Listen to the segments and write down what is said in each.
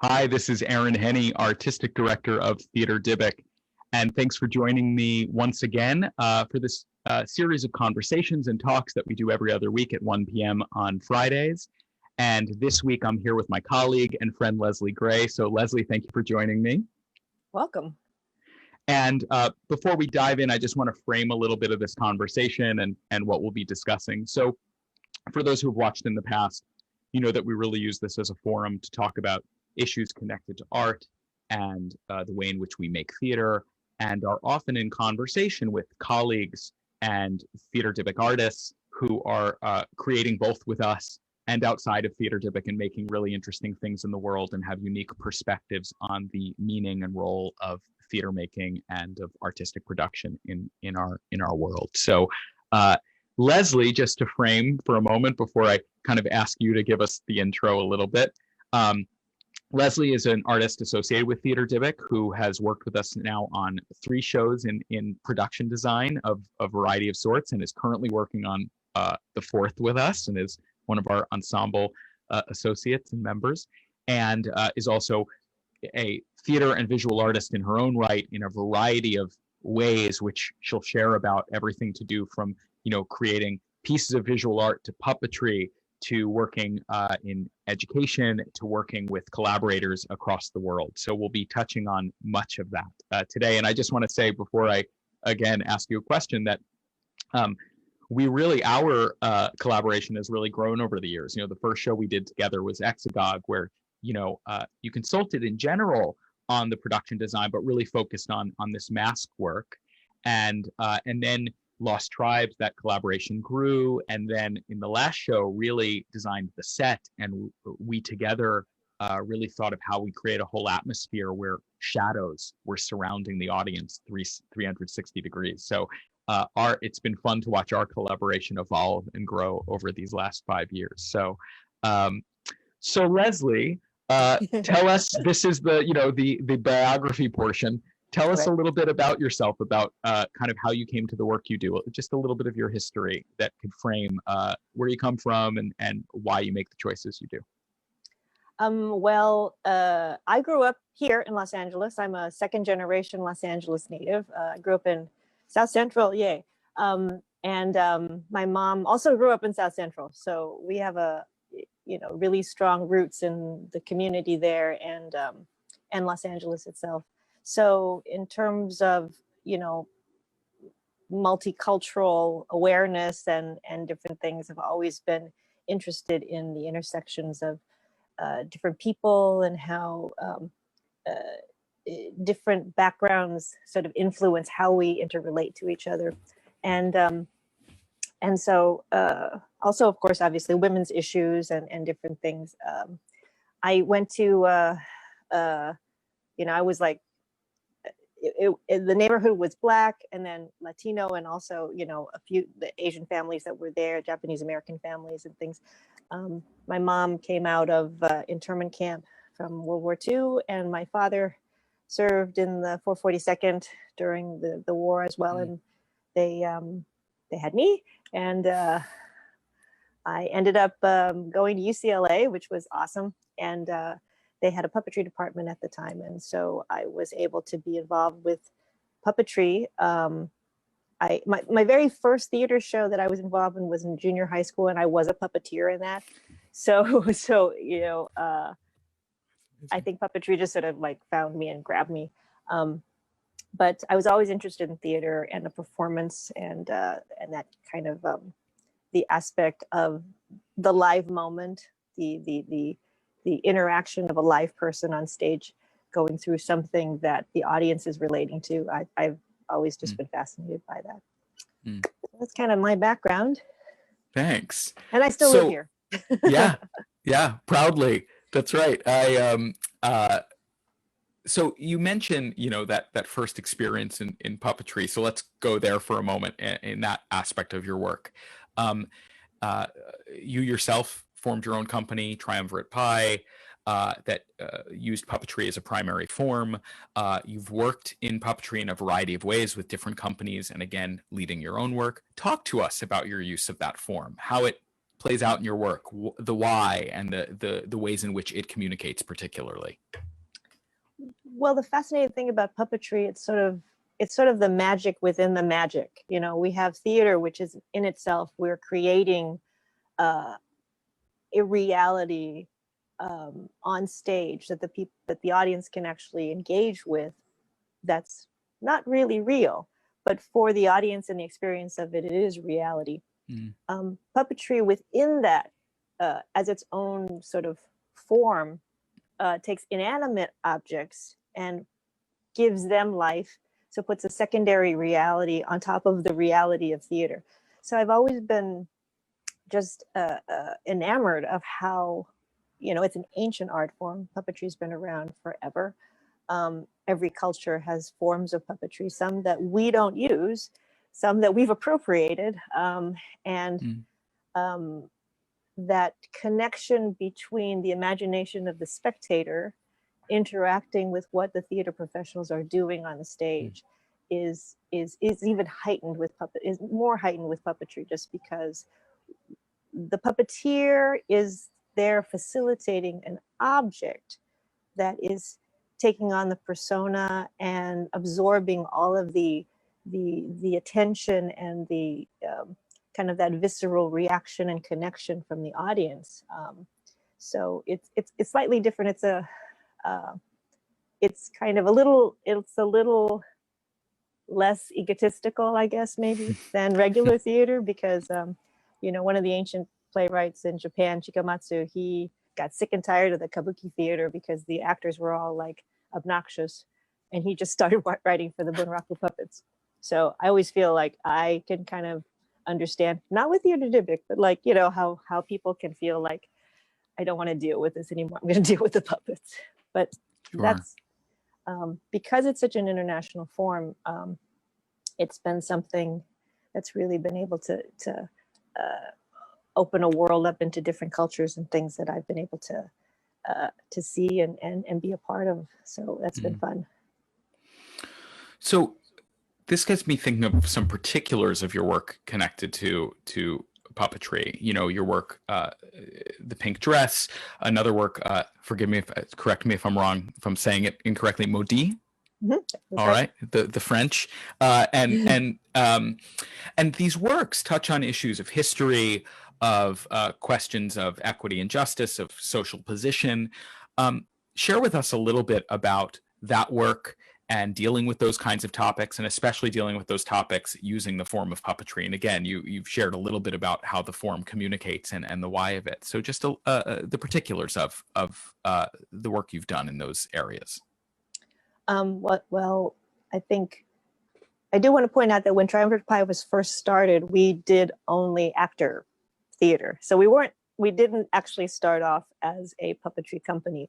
Hi, this is Aaron Henne, Artistic Director of Theater Dybbuk, and thanks for joining me once again for this series of conversations and talks that we do every other week at 1 p.m. on Fridays. And this week I'm here with my colleague and friend Leslie Gray. So Leslie, thank you for joining me. Welcome. And before we dive in, I just want to frame a little bit of this conversation and what we'll be discussing. So for those who have watched in the past, you know that we really use this as a forum to talk about issues connected to art and the way in which we make theater, and are often in conversation with colleagues and Theater Dybbuk artists who are creating both with us and outside of Theater Dybbuk and making really interesting things in the world and have unique perspectives on the meaning and role of theater making and of artistic production in our world. So Leslie, just to frame for a moment before I kind of ask you to give us the intro a little bit, Leslie is an artist associated with Theater Dybbuk who has worked with us now on 3 shows in production design of a variety of sorts, and is currently working on the 4th with us, and is one of our ensemble associates and members, and is also a theater and visual artist in her own right in a variety of ways, which she'll share about, everything to do from, you know, creating pieces of visual art to puppetry, to working in education, to working with collaborators across the world. So we'll be touching on much of that today. And I just want to say, before I again ask you a question, that our collaboration has really grown over the years. You know, the first show we did together was Exagog, where, you know, you consulted in general on the production design, but really focused on this mask work. And then Lost Tribes, that collaboration grew, and then in the last show really designed the set, and we together really thought of how we create a whole atmosphere where shadows were surrounding the audience 360 degrees. So it's been fun to watch our collaboration evolve and grow over these last 5 years. So Leslie, tell us, this is the biography portion. Tell us a little bit about yourself, about kind of how you came to the work you do, just a little bit of your history that could frame where you come from and why you make the choices you do. I grew up here in Los Angeles. I'm a 2nd generation Los Angeles native. I grew up in South Central, yay. And my mom also grew up in South Central. So we have really strong roots in the community there and Los Angeles itself. So in terms of, multicultural awareness and different things, I've always been interested in the intersections of different people and how different backgrounds sort of influence how we interrelate to each other. And so also, of course, obviously women's issues and different things. I went to, I was like, the neighborhood was Black and then Latino, and also, a few the Asian families that were there, Japanese American families and things. My mom came out of internment camp from World War II, and my father served in the 442nd during the war as well. And they had me, and I ended up going to UCLA, which was awesome. And they had a puppetry department at the time. And so I was able to be involved with puppetry. My very first theater show that I was involved in was in junior high school, and I was a puppeteer in that. So I think puppetry just sort of like found me and grabbed me. But I was always interested in theater and the performance and that kind of the aspect of the live moment, the interaction of a live person on stage going through something that the audience is relating to. I've always just been fascinated by that. That's kind of my background. Thanks. And I still live here. yeah, proudly. That's right. So you mentioned, that first experience in puppetry. So let's go there for a moment in that aspect of your work. You yourself formed your own company, Triumvirate Pie, that used puppetry as a primary form. You've worked in puppetry in a variety of ways with different companies, and again, leading your own work. Talk to us about your use of that form, how it plays out in your work, the why and the ways in which it communicates particularly. Well, the fascinating thing about puppetry, it's sort of the magic within the magic. You know, we have theater, which is in itself, we're creating a reality on stage that the audience can actually engage with. That's not really real, but for the audience and the experience of it, it is reality. Puppetry within that, as its own sort of form, takes inanimate objects and gives them life. So puts a secondary reality on top of the reality of theater. So I've always been just enamored of how, you know, it's an ancient art form. Puppetry's been around forever. Every culture has forms of puppetry, some that we don't use, some that we've appropriated, that connection between the imagination of the spectator interacting with what the theater professionals are doing on the stage is even heightened with is more heightened with puppetry, just because the puppeteer is there facilitating an object that is taking on the persona and absorbing all of the attention and the kind of that visceral reaction and connection from the audience. So it's slightly different. It's kind of a little less egotistical, I guess, maybe, than regular theater, because you know, one of the ancient playwrights in Japan, Chikamatsu, he got sick and tired of the kabuki theater because the actors were all like obnoxious, and he just started writing for the bunraku puppets. So I always feel like I can kind of understand, not with theater dybbuk, but like, you know, how people can feel like, I don't want to deal with this anymore, I'm going to deal with the puppets. But Sure. That's because it's such an international form. It's been something that's really been able to open a world up into different cultures and things that I've been able to see and be a part of. So that's been fun. So this gets me thinking of some particulars of your work connected to puppetry. You know, your work, The Pink Dress, another work, correct me if I'm wrong, if I'm saying it incorrectly, Maudit. Mm-hmm. All right, the French, and these works touch on issues of history, of questions of equity and justice, of social position. Share with us a little bit about that work and dealing with those kinds of topics, and especially dealing with those topics using the form of puppetry. And again, you've shared a little bit about how the form communicates and the why of it. So just the particulars of the work you've done in those areas. Well, I think I do want to point out that when Triumvirate Pie was first started, we did only actor theater. So we didn't actually start off as a puppetry company.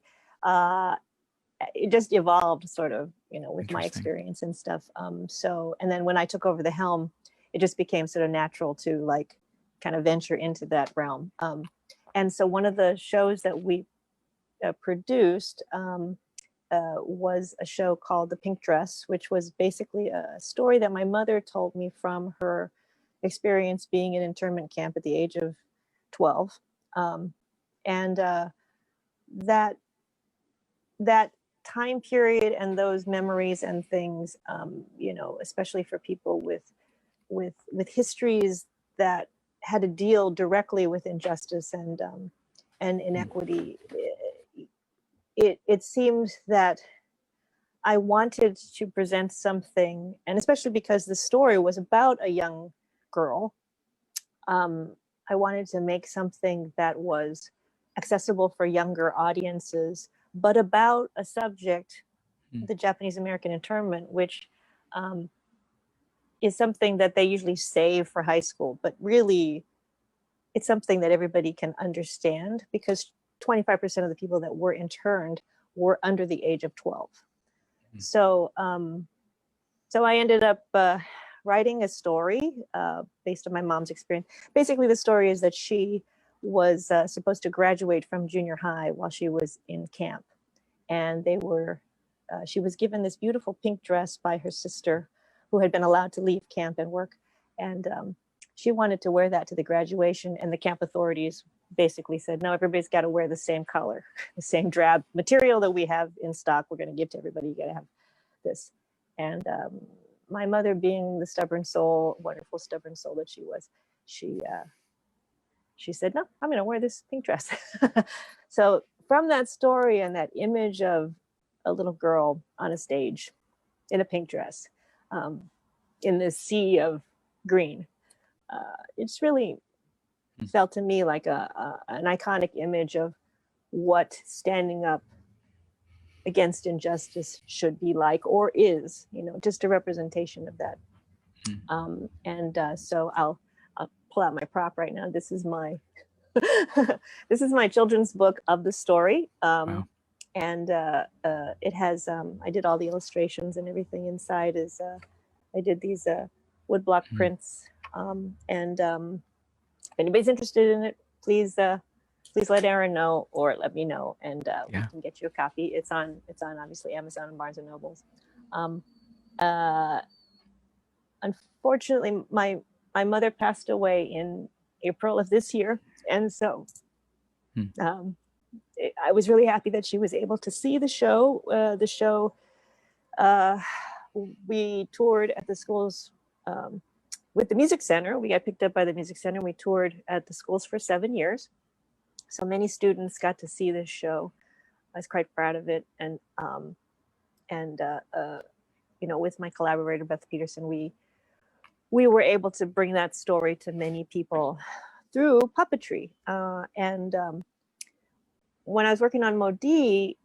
It just evolved sort of, you know, with my experience and stuff. And then when I took over the helm, it just became sort of natural to like kind of venture into that realm. And so one of the shows that we produced was a show called The Pink Dress, which was basically a story that my mother told me from her experience being in internment camp at the age of 12. That time period and those memories and things, you know, especially for people with histories that had to deal directly with injustice and inequity, it seemed that I wanted to present something, and especially because the story was about a young girl, I wanted to make something that was accessible for younger audiences, but about a subject, the Japanese American internment, which is something that they usually save for high school, but really it's something that everybody can understand, because 25% of the people that were interned were under the age of 12. So I ended up writing a story based on my mom's experience. Basically, the story is that she was supposed to graduate from junior high while she was in camp. And she was given this beautiful pink dress by her sister, who had been allowed to leave camp and work. And she wanted to wear that to the graduation, and the camp authorities basically said, no, everybody's got to wear the same color, the same drab material that we have in stock. We're going to give to everybody. You got to have this. And my mother, being the stubborn soul, wonderful stubborn soul that she was, she said, no, I'm going to wear this pink dress. So from that story and that image of a little girl on a stage in a pink dress, in this sea of green, it's really felt to me like an iconic image of what standing up against injustice should be like, or is, just a representation of that. So I'll pull out my prop right now. This is my this is my children's book of the story. Wow. And it has I did all the illustrations, and everything inside is I did these woodblock prints. If anybody's interested in it, please let Aaron know, or let me know, and we can get you a copy. It's on obviously Amazon and Barnes and Nobles. Unfortunately, my mother passed away in April of this year, and so I was really happy that she was able to see the show. We toured at the schools with the Music Center. We got picked up by the Music Center. We toured at the schools for 7 years. So many students got to see this show. I was quite proud of it. And with my collaborator, Beth Peterson, we were able to bring that story to many people through puppetry. When I was working on Modi,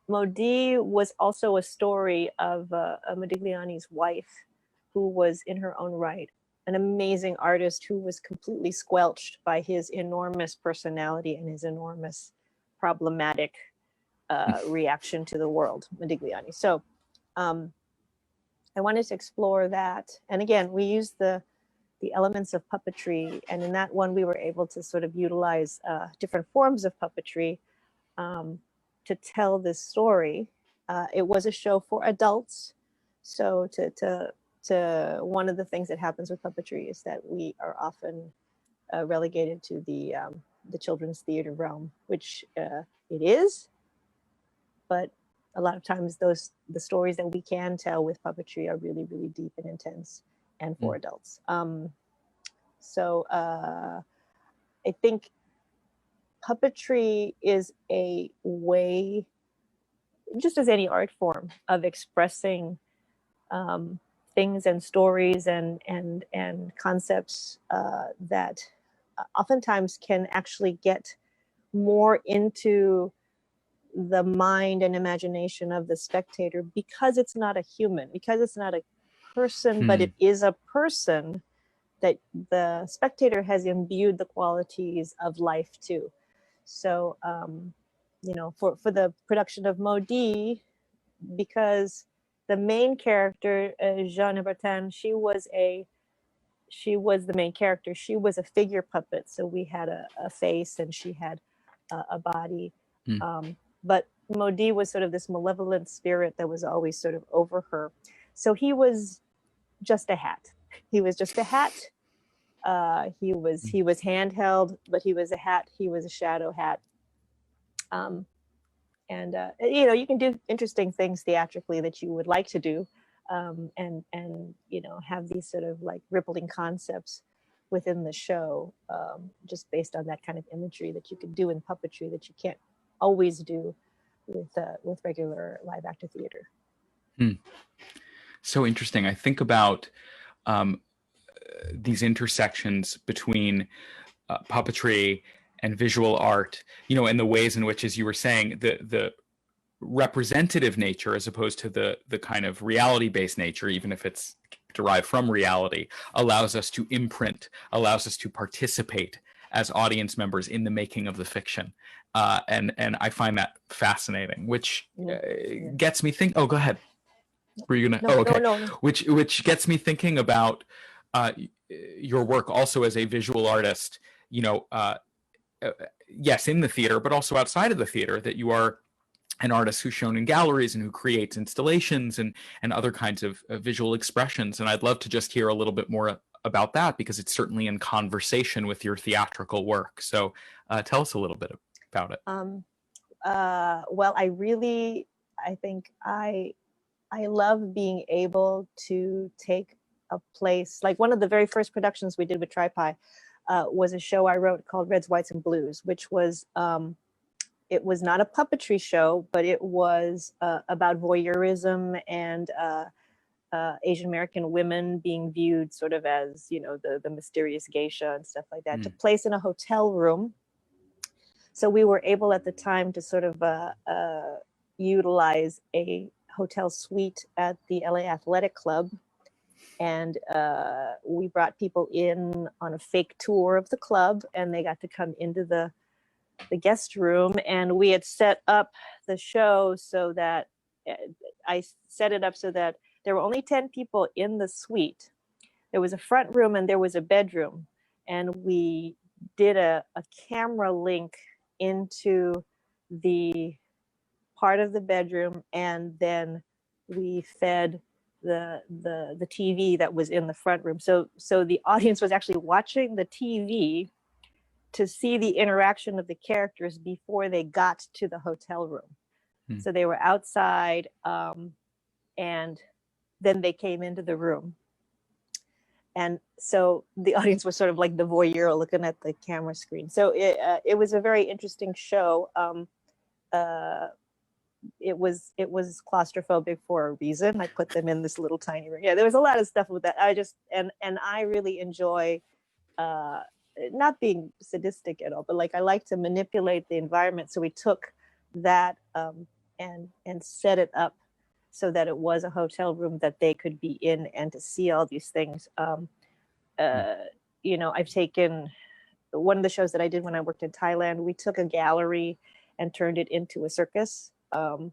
Modi was also a story of Modigliani's wife, who was in her own right an amazing artist who was completely squelched by his enormous personality and his enormous problematic reaction to the world, Modigliani. So I wanted to explore that. And again, we used the elements of puppetry. And in that one, we were able to sort of utilize different forms of puppetry to tell this story. It was a show for adults. So to one of the things that happens with puppetry is that we are often relegated to the children's theater realm, which it is, but a lot of times the stories that we can tell with puppetry are really, really deep and intense and for adults. So I think puppetry is a way, just as any art form, of expressing things and stories and concepts that oftentimes can actually get more into the mind and imagination of the spectator, because it's not a human, because it's not a person, but it is a person that the spectator has imbued the qualities of life to. So, for the production of Modi, because the main character, Jeanne Bertin, she was the main character. She was a figure puppet. So we had a face and she had a body. But Modi was sort of this malevolent spirit that was always sort of over her. So he was just a hat. He was just a hat. He was handheld, but he was a hat. He was a shadow hat. You can do interesting things theatrically that you would like to do, and have these sort of like rippling concepts within the show, just based on that kind of imagery that you can do in puppetry that you can't always do with regular live actor theater. So interesting. I think about these intersections between puppetry and visual art, and the ways in which, as you were saying, the representative nature, as opposed to the kind of reality-based nature, even if it's derived from reality, allows us to imprint, allows us to participate as audience members in the making of the fiction. And I find that fascinating, which gets me think. Oh, go ahead. Were you gonna? No, okay. No. Which gets me thinking about your work also as a visual artist. Yes, in the theater, but also outside of the theater, that you are an artist who's shown in galleries and who creates installations and other kinds of visual expressions. And I'd love to just hear a little bit more about that, because it's certainly in conversation with your theatrical work. So tell us a little bit about it. Well, I think I love being able to take a place, like one of the very first productions we did with TriPi was a show I wrote called Reds, Whites, and Blues, which was, it was not a puppetry show, but it was about voyeurism and Asian American women being viewed sort of as, the mysterious geisha and stuff like that, took place in a hotel room. So we were able at the time to sort of utilize a hotel suite at the LA Athletic Club. And we brought people in on a fake tour of the club, and they got to come into the guest room. And we had set up the show so that I set it up so that there were only 10 people in the suite. There was a front room and there was a bedroom. And we did a camera link into the part of the bedroom, and then we fed the TV that was in the front room. So the audience was actually watching the TV to see the interaction of the characters before they got to the hotel room. So they were outside, and then they came into the room. And so the audience was sort of like the voyeur looking at the camera screen. So it was a very interesting show. It was claustrophobic for a reason. I put them in this little tiny room. Yeah, there was a lot of stuff with that. I really enjoy not being sadistic at all, but like I like to manipulate the environment. So we took that and set it up so that it was a hotel room that they could be in and to see all these things. I've taken one of the shows that I did when I worked in Thailand. We took a gallery and turned it into a circus. And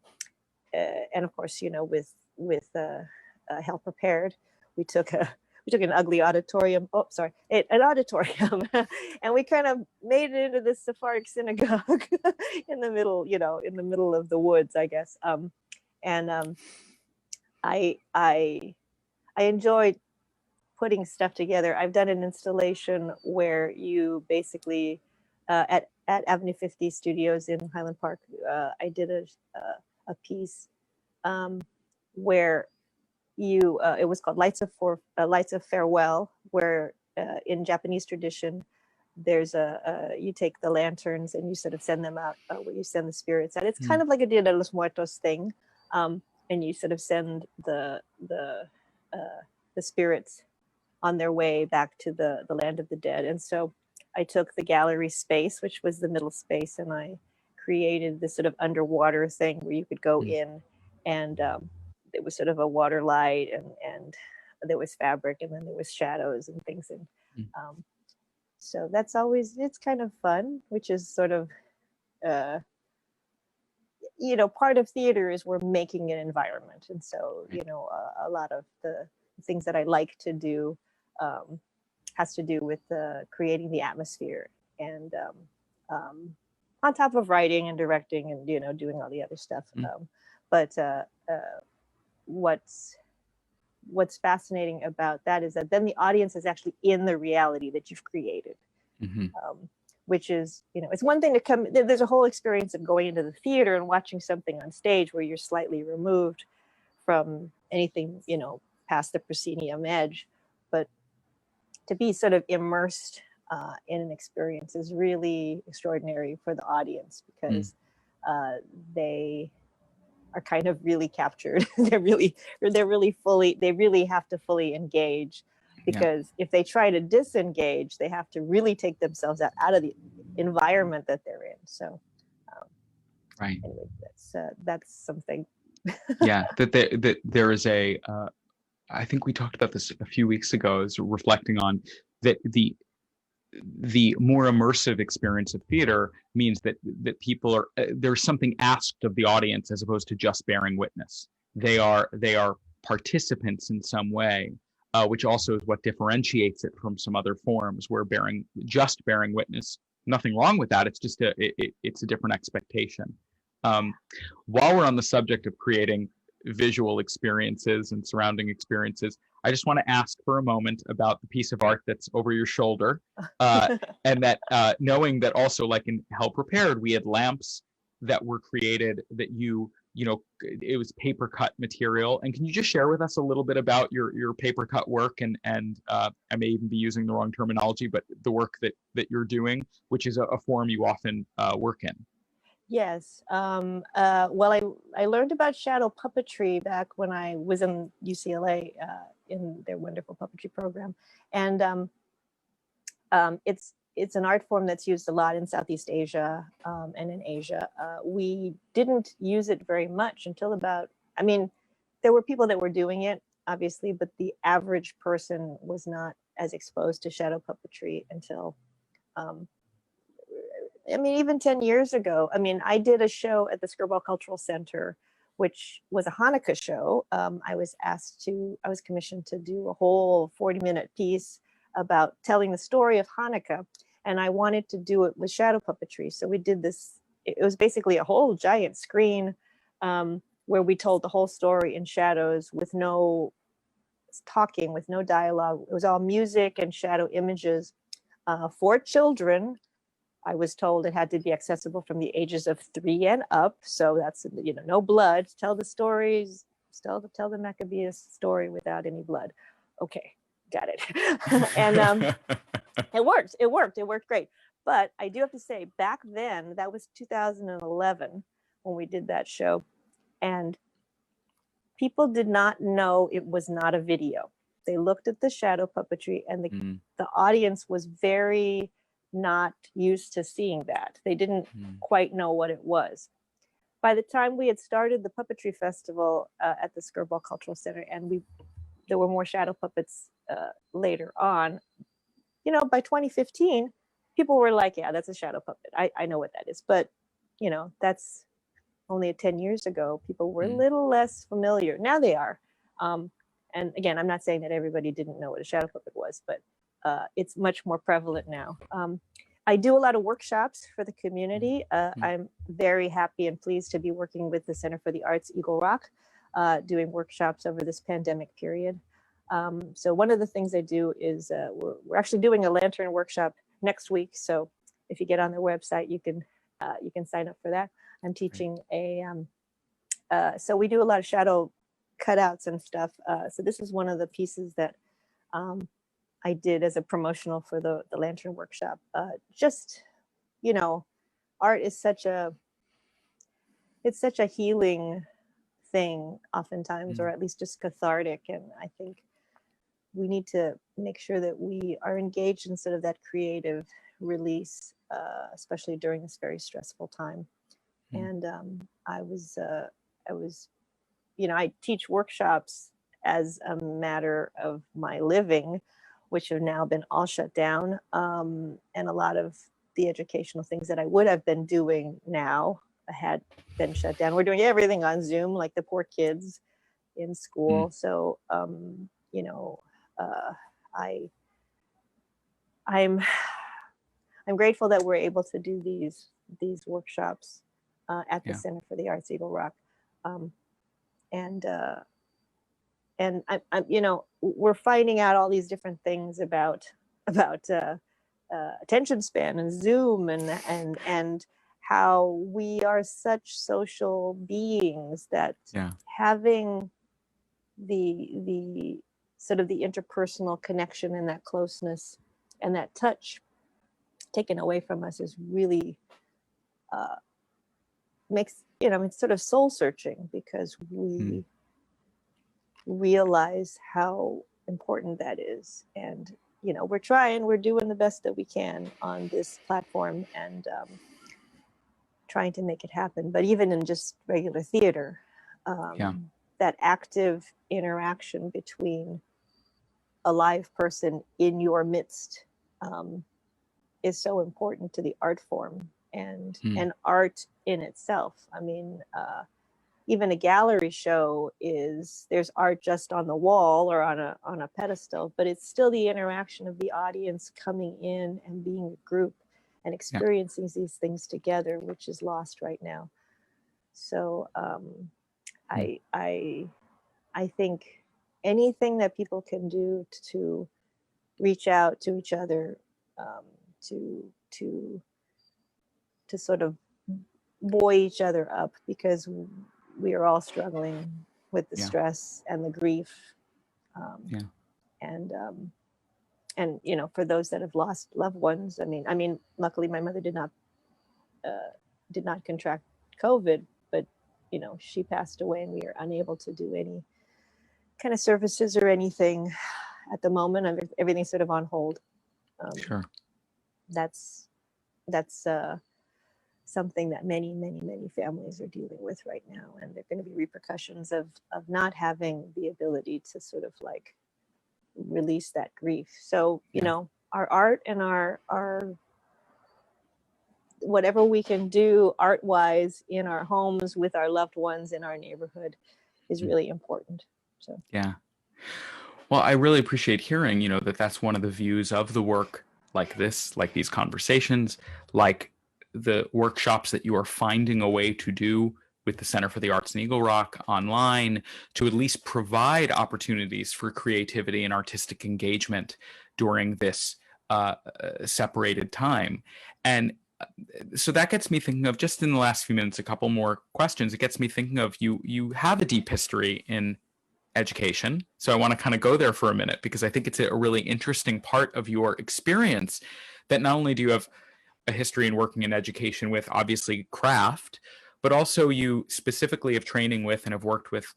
of course, with Hell Prepared, we took an ugly auditorium. An auditorium, and we kind of made it into this Sephardic synagogue in the middle of the woods, I guess. I enjoyed putting stuff together. I've done an installation where you basically at Avenue 50 Studios in Highland Park, I did a piece where it was called Lights of Farewell, where in Japanese tradition, there's you take the lanterns and you sort of send them out, where you send the spirits out. It's kind of like a Dia de los Muertos thing, and you sort of send the spirits on their way back to the land of the dead. And so I took the gallery space, which was the middle space, and I created this sort of underwater thing where you could go in, and it was sort of a water light, and there was fabric, and then there was shadows and things. And so it's kind of fun, which is sort of, part of theater is we're making an environment. And so, a lot of the things that I like to do has to do with creating the atmosphere, and on top of writing and directing and, doing all the other stuff. But what's fascinating about that is that then the audience is actually in the reality that you've created, which is, it's one thing to come, there's a whole experience of going into the theater and watching something on stage where you're slightly removed from anything, past the proscenium edge. But to be sort of immersed in an experience is really extraordinary for the audience, because they are kind of really captured. they really have to fully engage, because if they try to disengage, they have to really take themselves out of the environment that they're in. So anyway, that's something. that there is a I think we talked about this a few weeks ago, is reflecting on that the more immersive experience of theater means that people are, there's something asked of the audience as opposed to just bearing witness. They are participants in some way, which also is what differentiates it from some other forms where bearing witness. Nothing wrong with that. It's just it's a different expectation. While we're on the subject of creating visual experiences and surrounding experiences. I just want to ask for a moment about the piece of art that's over your shoulder, and that knowing that also, like in Hell Prepared, we had lamps that were created that you know, it was paper cut material. And can you just share with us a little bit about your paper cut work and I may even be using the wrong terminology, but the work that you're doing, which is a form you often work in? Yes. Well, I learned about shadow puppetry back when I was in UCLA in their wonderful puppetry program, and it's an art form that's used a lot in Southeast Asia and in Asia. We didn't use it very much until about, I mean, there were people that were doing it, obviously, but the average person was not as exposed to shadow puppetry until, I mean, even 10 years ago. I mean, I did a show at the Skirball Cultural Center, which was a Hanukkah show. I was commissioned to do a whole 40-minute piece about telling the story of Hanukkah. And I wanted to do it with shadow puppetry. So we did this, it was basically a whole giant screen where we told the whole story in shadows with no talking, with no dialogue. It was all music and shadow images for children. I was told it had to be accessible from the ages of 3 and up. So that's, you know, no blood. Tell the stories, tell the Maccabeus story without any blood. Okay, got it. And it worked great. But I do have to say, back then, that was 2011 when we did that show, and people did not know it was not a video. They looked at the shadow puppetry, and the audience was very not used to seeing that. They didn't quite know what it was. By the time we had started the puppetry festival at the Skirball Cultural Center, and there were more shadow puppets later on, you know, by 2015, people were like, yeah, that's a shadow puppet. I know what that is. But, you know, that's only 10 years ago. People were a little less familiar. Now they are. And again, I'm not saying that everybody didn't know what a shadow puppet was, but it's much more prevalent now. I do a lot of workshops for the community. I'm very happy and pleased to be working with the Center for the Arts Eagle Rock, doing workshops over this pandemic period. So one of the things I do is we're actually doing a lantern workshop next week. So if you get on their website, you can sign up for that. I'm teaching so we do a lot of shadow cutouts and stuff. So this is one of the pieces that I did as a promotional for the lantern workshop. Just, you know, art is such a healing thing oftentimes, or at least just cathartic. And I think we need to make sure that we are engaged in sort of that creative release, especially during this very stressful time. And I was, you know, I teach workshops as a matter of my living, which have now been all shut down. And a lot of the educational things that I would have been doing now had been shut down. We're doing everything on Zoom, like the poor kids in school. So, you know, I'm grateful that we're able to do these workshops at the Center for the Arts Eagle Rock. And I'm, you know, we're finding out all these different things about attention span and Zoom and how we are such social beings that having the sort of the interpersonal connection and that closeness and that touch taken away from us is really makes, you know, it's sort of soul searching, because we realize how important that is. And, you know, we're doing the best that we can on this platform and trying to make it happen. But even in just regular theater, that active interaction between a live person in your midst is so important to the art form and art in itself. I mean, even a gallery show there's art just on the wall or on a pedestal, but it's still the interaction of the audience coming in and being a group and experiencing these things together, which is lost right now. So I think anything that people can do to reach out to each other, um, to to to sort of buoy each other up, because we are all struggling with the Yeah. stress and the grief, um, Yeah. and you know, for those that have lost loved ones, I mean, luckily my mother did not contract COVID, but you know, she passed away, and we are unable to do any kind of services or anything at the moment. Everything's sort of on hold. Sure. That's something that many families are dealing with right now, and there are going to be repercussions of not having the ability to sort of like release that grief. So you Yeah. know, our art and our whatever we can do art wise in our homes with our loved ones in our neighborhood is really important. So Yeah. Well, I really appreciate hearing, that that's one of the views of the work like this, like these conversations, like the workshops that you are finding a way to do with the Center for the Arts in Eagle Rock online to at least provide opportunities for creativity and artistic engagement during this separated time. And so that gets me thinking of, just in the last few minutes, a couple more questions. It gets me thinking of, you have a deep history in education. So I want to kind of go there for a minute, because I think it's a really interesting part of your experience, that not only do you have a history in working in education with obviously craft, but also you specifically have training with and have worked with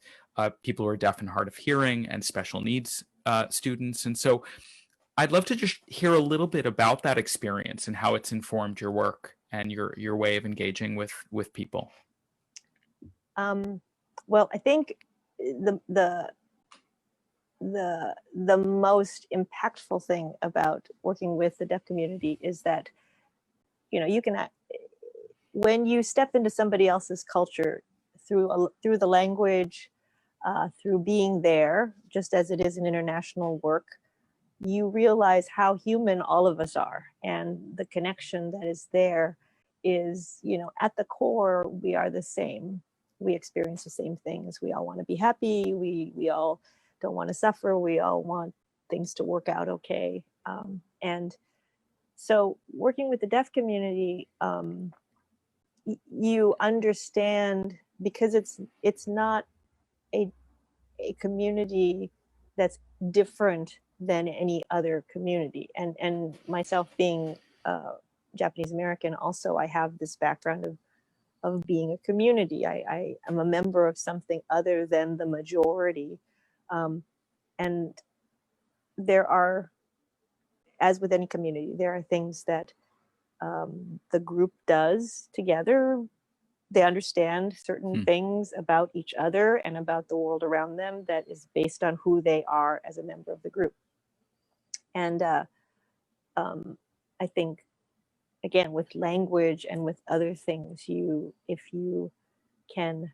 people who are deaf and hard of hearing and special needs students. And so I'd love to just hear a little bit about that experience and how it's informed your work and your way of engaging with people. Well, I think the most impactful thing about working with the deaf community is that, you know, you can, when you step into somebody else's culture through the language, through being there, just as it is in international work, you realize how human all of us are, and the connection that is there is, you know, at the core, we are the same. We experience the same things. We all want to be happy. We all don't want to suffer. We all want things to work out okay. And so working with the deaf community, you understand, because it's not a community that's different than any other community. And myself being Japanese American, also I have this background of being a community. I am a member of something other than the majority. And there are, as with any community, there are things that the group does together. They understand certain things about each other and about the world around them that is based on who they are as a member of the group. And I think, again, with language and with other things, if you can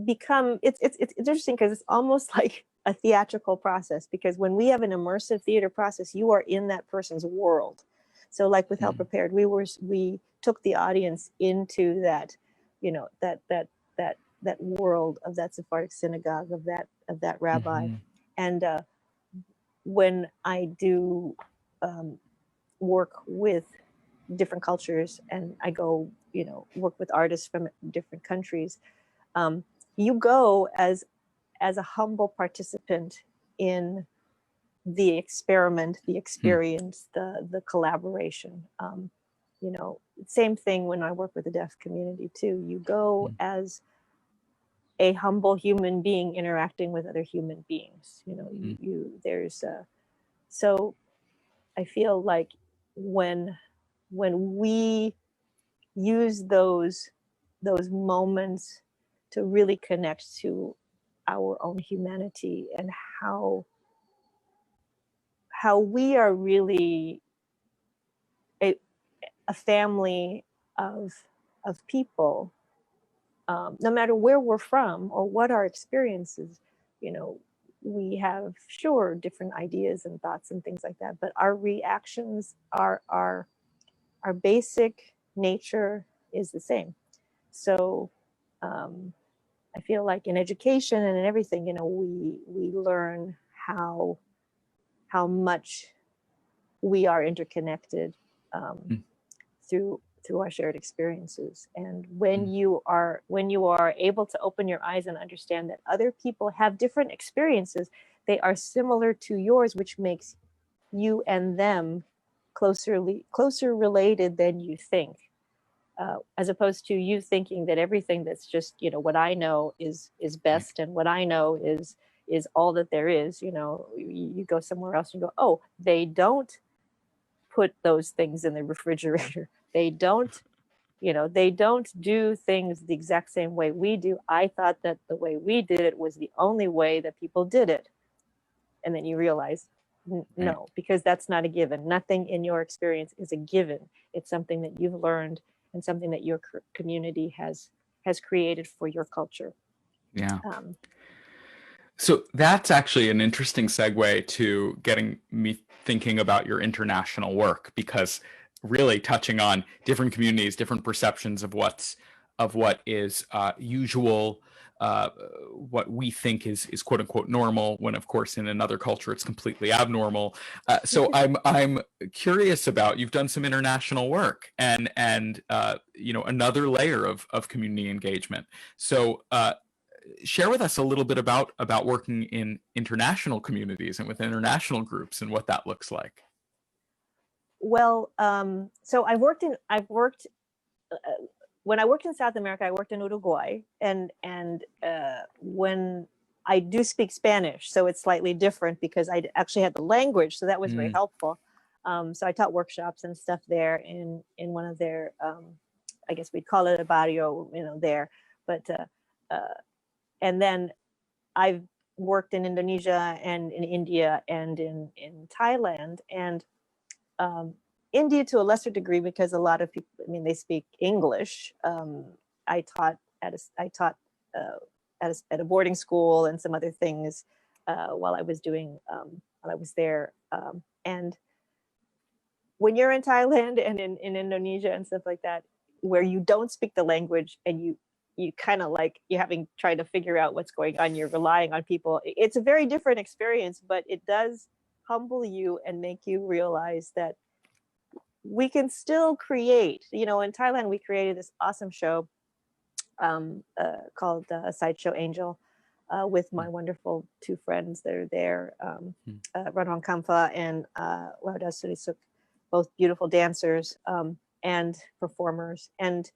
become, it's interesting, because it's almost like a theatrical process, because when we have an immersive theater process, you are in that person's world. So like with Help Prepared, we took the audience into that, you know, that world of that Sephardic synagogue, of that rabbi. And when I do work with different cultures, and I go, you know, work with artists from different countries, you go as a humble participant in the experiment, the experience, the collaboration. You know, same thing when I work with the deaf community too. You go as a humble human being interacting with other human beings. You know, there's so I feel like when we use those moments to really connect to our own humanity, and how we are really a family of people, no matter where we're from or what our experiences. You know, we have, sure, different ideas and thoughts and things like that, but our reactions, our basic nature is the same. So I feel like in education and in everything, we learn how much we are interconnected Mm. through our shared experiences. And when you are able to open your eyes and understand that other people have different experiences, they are similar to yours, which makes you and them closer related than you think. As opposed to you thinking that everything that's just what I know is best, and what I know is all that there is. You go somewhere else and go, oh, they don't put those things in the refrigerator. They don't do things the exact same way we do. I thought that the way we did it was the only way that people did it. And then you realize, no, because that's not a given. Nothing in your experience is a given. It's something that you've learned and something that your community has created for your culture. Yeah. So that's actually an interesting segue to getting me thinking about your international work, because really touching on different communities, different perceptions of what is usual, what we think is quote unquote normal, when of course in another culture it's completely abnormal. So I'm curious about, you've done some international work and another layer of community engagement. So share with us a little bit about working in international communities and with international groups and what that looks like. Well, so when I worked in South America, I worked in Uruguay, and when I do speak Spanish, so it's slightly different because I actually had the language, so that was very helpful. So I taught workshops and stuff there in one of their, I guess we'd call it a barrio, there, but and then I've worked in Indonesia and in India and in Thailand, and India to a lesser degree because a lot of people, they speak English. I taught at a boarding school and some other things while I was there. And when you're in Thailand and in Indonesia and stuff like that, where you don't speak the language and you kind of like you're trying to figure out what's going on, you're relying on people. It's a very different experience, but it does humble you and make you realize that we can still create. In Thailand, we created this awesome show called Sideshow Angel with my wonderful two friends that are there, Ranong Kampa and Wauda Surisuk, both beautiful dancers and performers. And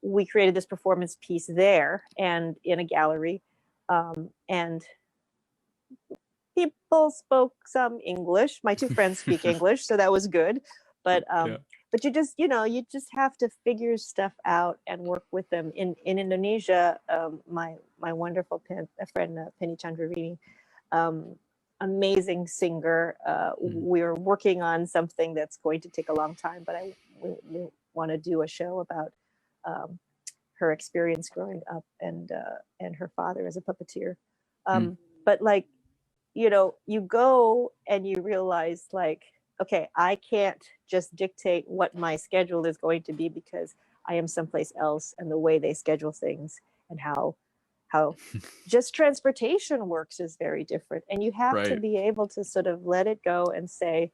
we created this performance piece there and in a gallery. And people spoke some English. My two friends speak English, so that was good. But but you just have to figure stuff out and work with them. In Indonesia, my wonderful friend Penny Chandrarini, amazing singer. We're working on something that's going to take a long time, but we want to do a show about her experience growing up and her father as a puppeteer. But like, you go and you realize like, okay, I can't just dictate what my schedule is going to be because I am someplace else, and the way they schedule things and how just transportation works is very different. And you have to be able to sort of let it go and say,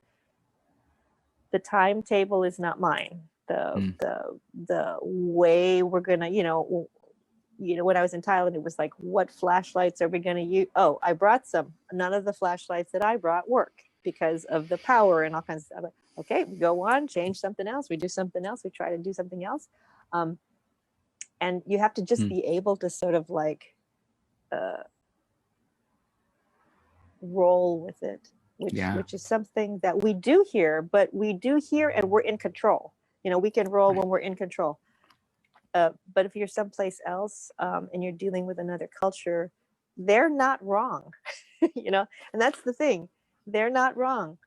the timetable is not mine. The way we're gonna, when I was in Thailand, it was like, what flashlights are we gonna use? Oh, I brought some. None of the flashlights that I brought work because of the power and all kinds of stuff. Okay, we go on, change something else. We do something else. We try to do something else. And you have to just be able to sort of like roll with it, which is something that we do here, but we do here and we're in control. We can roll when we're in control. But if you're someplace else and you're dealing with another culture, they're not wrong, and that's the thing. They're not wrong.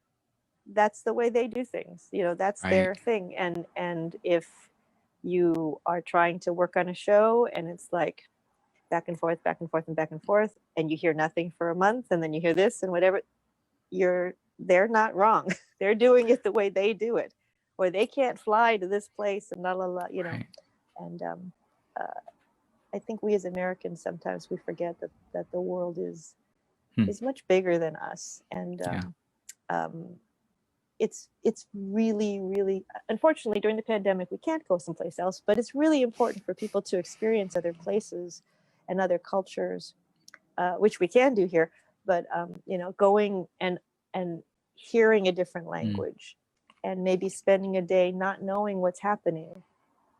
That's the way they do things. That's their thing. And if you are trying to work on a show and it's like back and forth, back and forth, and back and forth, and you hear nothing for a month, and then you hear this and whatever, they're not wrong. They're doing it the way they do it, or they can't fly to this place and la la la, And I think we as Americans, sometimes we forget that the world is much bigger than us. And it's really, really, unfortunately, during the pandemic, we can't go someplace else, but it's really important for people to experience other places and other cultures, which we can do here. But, going and hearing a different language and maybe spending a day not knowing what's happening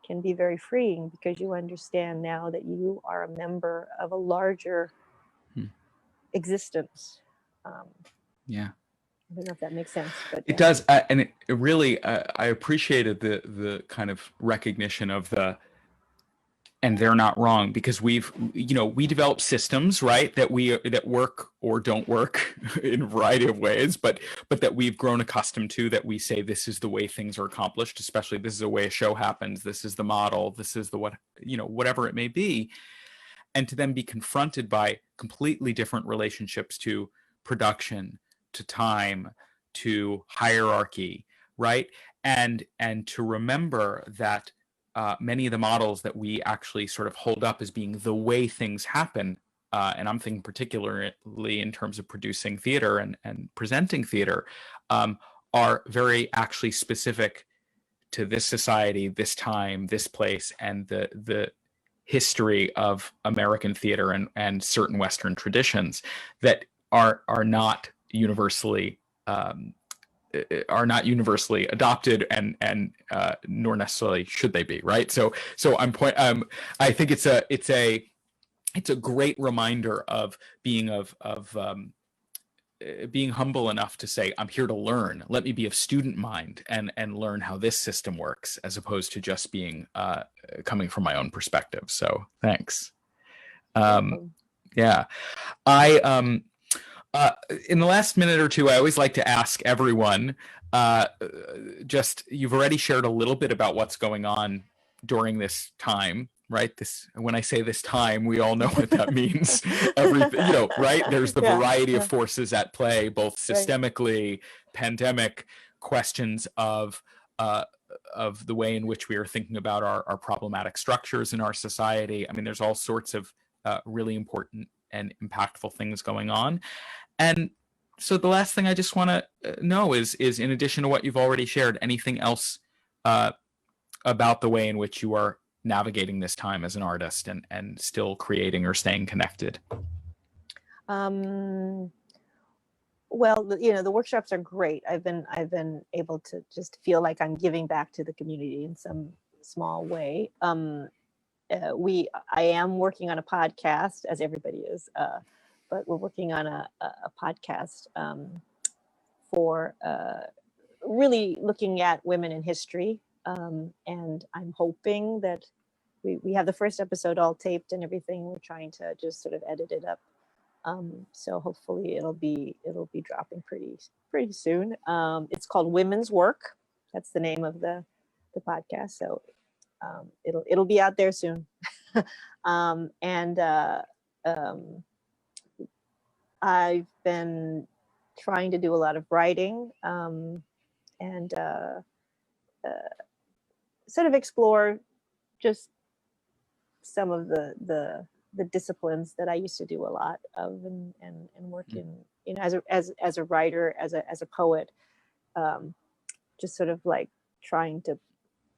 can be very freeing, because you understand now that you are a member of a larger existence. I don't know if that makes sense, but it does. And it really, I appreciated the kind of recognition of the, and they're not wrong, because we develop systems, right, that work or don't work in a variety of ways, but that we've grown accustomed to, that we say this is the way things are accomplished, especially this is the way a show happens, this is the model, this is the whatever it may be. And to then be confronted by completely different relationships to production, to time, to hierarchy, right? And to remember that many of the models that we actually sort of hold up as being the way things happen, and I'm thinking particularly in terms of producing theater and presenting theater, are very actually specific to this society, this time, this place, and the history of American theater and certain Western traditions that are not universally adopted, and nor necessarily should they be, right? So I think it's a great reminder of being being humble enough to say, I'm here to learn. Let me be of student mind and learn how this system works, as opposed to just being coming from my own perspective. So thanks. Yeah, in the last minute or two, I always like to ask everyone, you've already shared a little bit about what's going on during this time, right? When I say this time, we all know what that means. Everything, right? There's the variety of forces at play, both systemically, pandemic, questions of the way in which we are thinking about our problematic structures in our society. I mean, there's all sorts of really important and impactful things going on. And so the last thing I just want to know is in addition to what you've already shared, anything else about the way in which you are navigating this time as an artist and still creating or staying connected? Well, the workshops are great. I've been able to just feel like I'm giving back to the community in some small way. I am working on a podcast, as everybody is, but we're working on a podcast for really looking at women in history. And I'm hoping that we have the first episode all taped and everything. We're trying to just sort of edit it up. So hopefully it'll be dropping pretty soon. It's called Women's Work. That's the name of the podcast. So it'll be out there soon. I've been trying to do a lot of writing and sort of explore just some of the disciplines that I used to do a lot of and work in, as a writer, as a poet, just sort of like trying to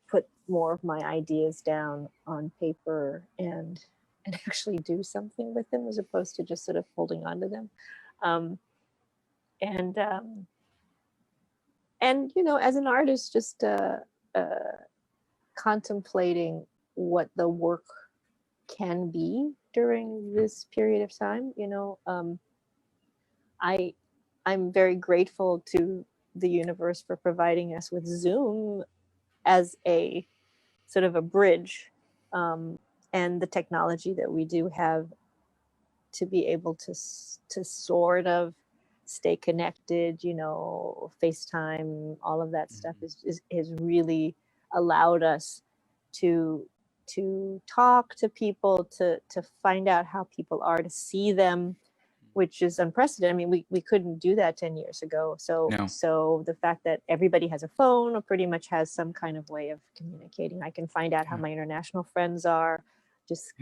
put more of my ideas down on paper and actually do something with them, as opposed to just sort of holding on to them. And as an artist, just contemplating what the work can be during this period of time. I'm very grateful to the universe for providing us with Zoom as a sort of a bridge, and the technology that we do have to be able to sort of stay connected, FaceTime, all of that stuff is really allowed us to talk to people, to find out how people are, to see them, which is unprecedented. I mean, we couldn't do that 10 years ago. So the fact that everybody has a phone or pretty much has some kind of way of communicating, I can find out how my international friends are, just,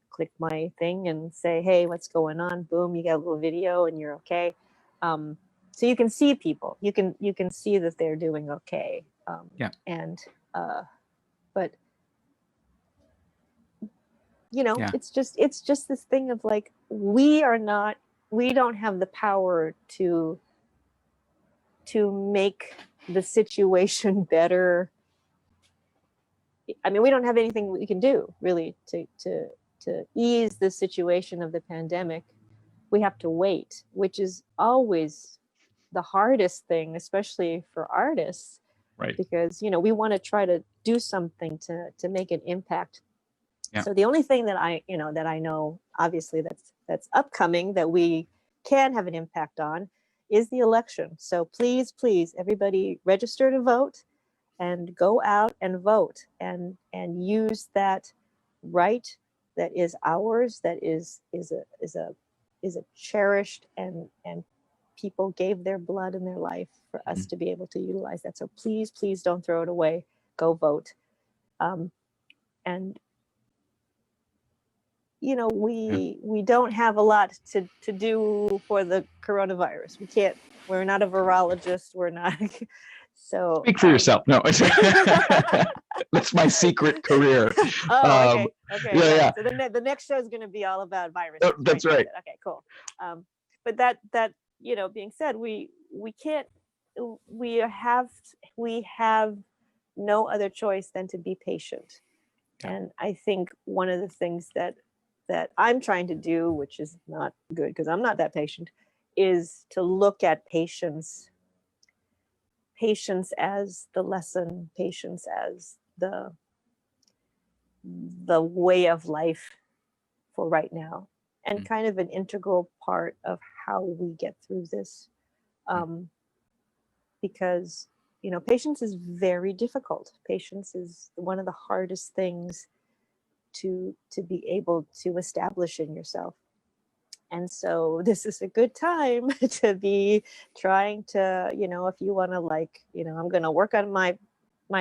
click my thing and say, hey, what's going on? Boom, you get a little video and you're okay. So you can see people. You can see that they're doing okay. And but it's just this thing of like, we don't have the power to make the situation better. I mean, we don't have anything we can do really to ease the situation of the pandemic. We have to wait, which is always the hardest thing, especially for artists, right? Because we want to try to do something to make an impact. Yeah. So the only thing that I know, obviously, that's upcoming that we can have an impact on is the election. So please, everybody register to vote and go out and vote and use that right that is ours, that is a cherished and people gave their blood and their life for us to be able to utilize that. So please don't throw it away. Go vote. And we don't have a lot to do for the coronavirus. We're not a virologist. We're not. So speak for yourself. No, that's my secret career. Oh, okay. Yeah. So the next show is going to be all about viruses. Oh, that's right. Okay, cool. But that being said, we can't. We have no other choice than to be patient. Yeah. And I think one of the things that I'm trying to do, which is not good because I'm not that patient, is to look at patience as the lesson, patience as the way of life for right now, and kind of an integral part of how we get through this. Because patience is very difficult. Patience is one of the hardest things to be able to establish in yourself. And so this is a good time to be trying to, if you want to I'm going to work on my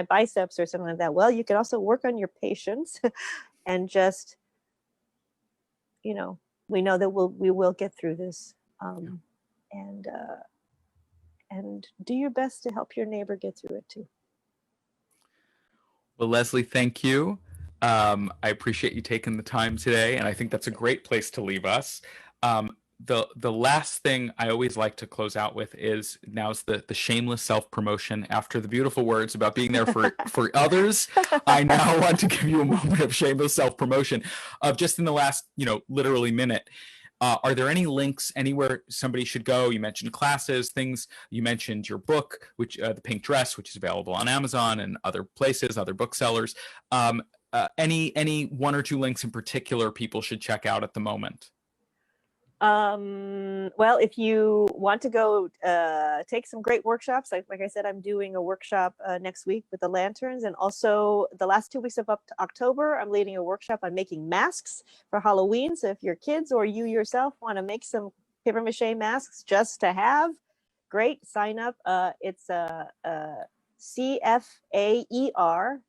biceps or something like that. Well, you can also work on your patience and just, we know that we will get through this. And do your best to help your neighbor get through it too. Well, Leslie, thank you. I appreciate you taking the time today, and I think that's a great place to leave us. The last thing I always like to close out with is now's the shameless self-promotion. After the beautiful words about being there for others, I now want to give you a moment of shameless self-promotion of just in the last, literally minute. Are there any links anywhere somebody should go? You mentioned classes, things. You mentioned your book, which The Pink Dress, which is available on Amazon and other places, other booksellers. Any one or two links in particular people should check out at the moment? Well, if you want to go take some great workshops, like I said, I'm doing a workshop next week with the lanterns, and also the last 2 weeks of up to October, I'm leading a workshop on making masks for Halloween. So if your kids or you yourself want to make some paper mache masks just to have, great, sign up. It's CFAER.org.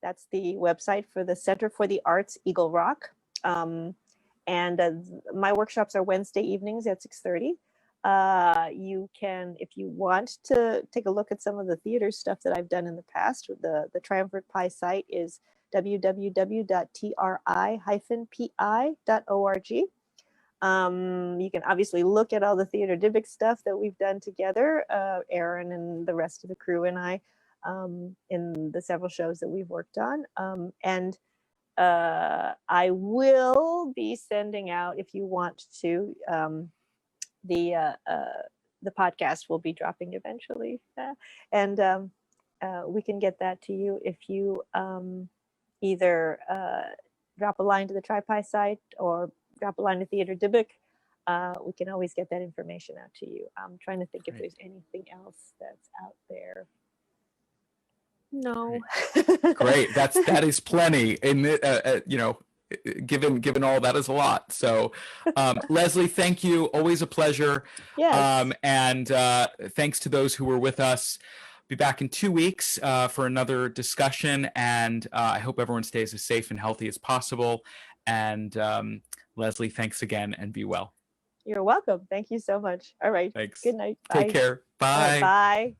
That's the website for the Center for the Arts, Eagle Rock. And my workshops are Wednesday evenings at 6:30. You can, if you want to take a look at some of the theater stuff that I've done in the past, the Triumvirate Pie site is www.tri-pi.org. You can obviously look at all the theater dybbuk stuff that we've done together, Aaron and the rest of the crew and I, in the several shows that we've worked on. And I will be sending out, if you want to, the podcast will be dropping eventually, and we can get that to you if you either drop a line to the TriPie site or drop a line to Theater Dybbuk. We can always get that information out to you. I'm trying to think if there's anything else that's out there. No. Great. That is plenty. And given all that is a lot. So, Leslie, thank you. Always a pleasure. Yes. And thanks to those who were with us. be back in 2 weeks for another discussion, and I hope everyone stays as safe and healthy as possible. And Leslie, thanks again, and be well. You're welcome. Thank you so much. All right. Thanks. Good night. Take Bye. care. All right, Bye. bye.